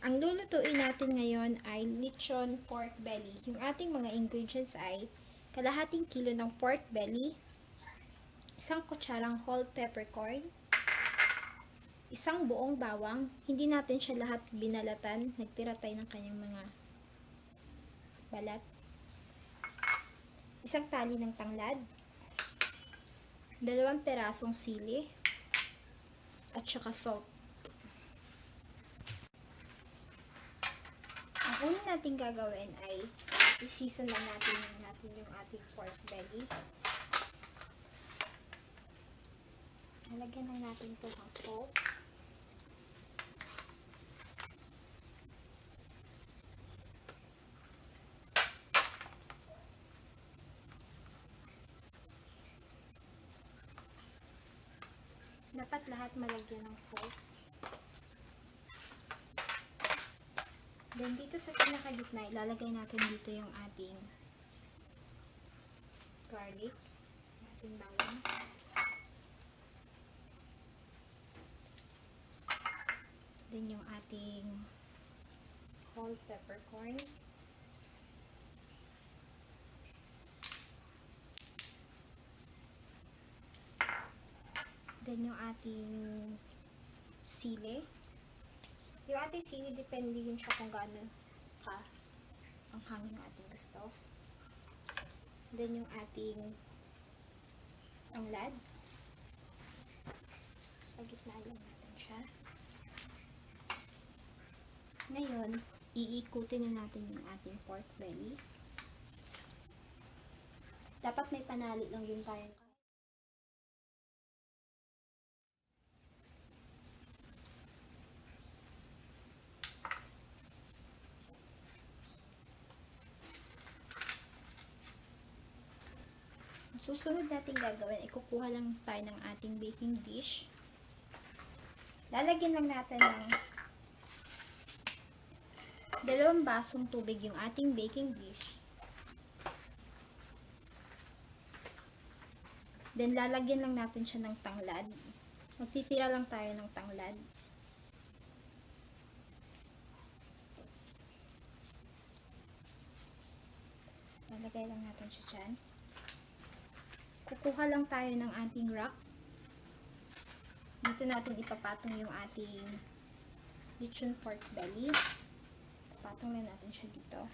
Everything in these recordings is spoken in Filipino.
Ang lulutuin natin ngayon ay lechon pork belly. Yung ating mga ingredients ay kalahating kilo ng pork belly, isang kutsarang whole peppercorn, isang buong bawang, hindi natin siya lahat binalatan, nagtira tayo ng kanyang mga balat, isang tali ng tanglad, 2 perasong sili, at saka salt. Ang una natin gagawin ay i-season lang natin yung ating pork belly. Halagyan lang natin ito ng salt. Dapat lahat malagyan ng salt. Then dito sa pinakagitna, ilalagay natin dito yung ating garlic, ating bawang. Then yung ating whole peppercorn. Then yung ating sili. Yung ating sili, depende yun siya kung gaano ka ang hangin ng ating gusto. Then yung ating tanglad. Pagitnaan lang natin siya. Ngayon, iikutin na natin yung ating pork belly. Dapat may panali lang din tayong susunod natin gagawin, ikukuha lang tayo ng ating baking dish. Lalagyan lang natin ng 2 basong tubig yung ating baking dish. Then, lalagyan lang natin siya ng tanglad. Magtitira lang tayo ng tanglad. Lalagay lang natin siya dyan. Kukuha lang tayo ng ating rack. Dito natin ipapatong yung ating lechon pork belly. Patong lang natin siya dito.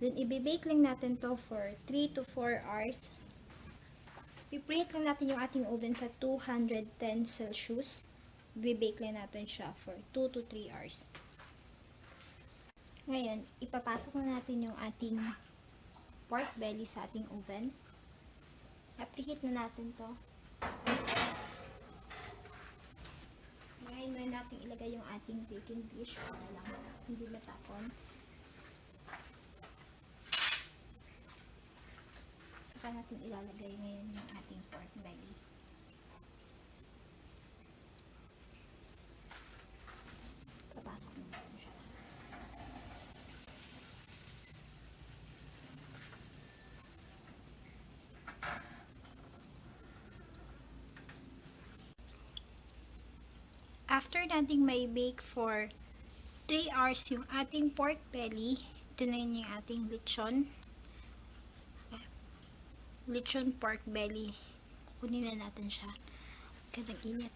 Then, ibibake lang natin to for 3 to 4 hours. I-preheat lang natin yung ating oven sa 210 Celsius. Ibibake lang natin siya for 2 to 3 hours. Ngayon, ipapasok na natin yung ating pork belly sa ating oven. I-preheat na natin to. Ngayon na natin ilagay yung ating baking dish para lang hindi matapon. Saka natin ilalagay ngayon yung ating pork belly. Papasok na natin siya. After nating may bake for 3 hours yung ating pork belly, ito na yun yung ating lechon pork belly. Kunin na natin siya. Gandang init.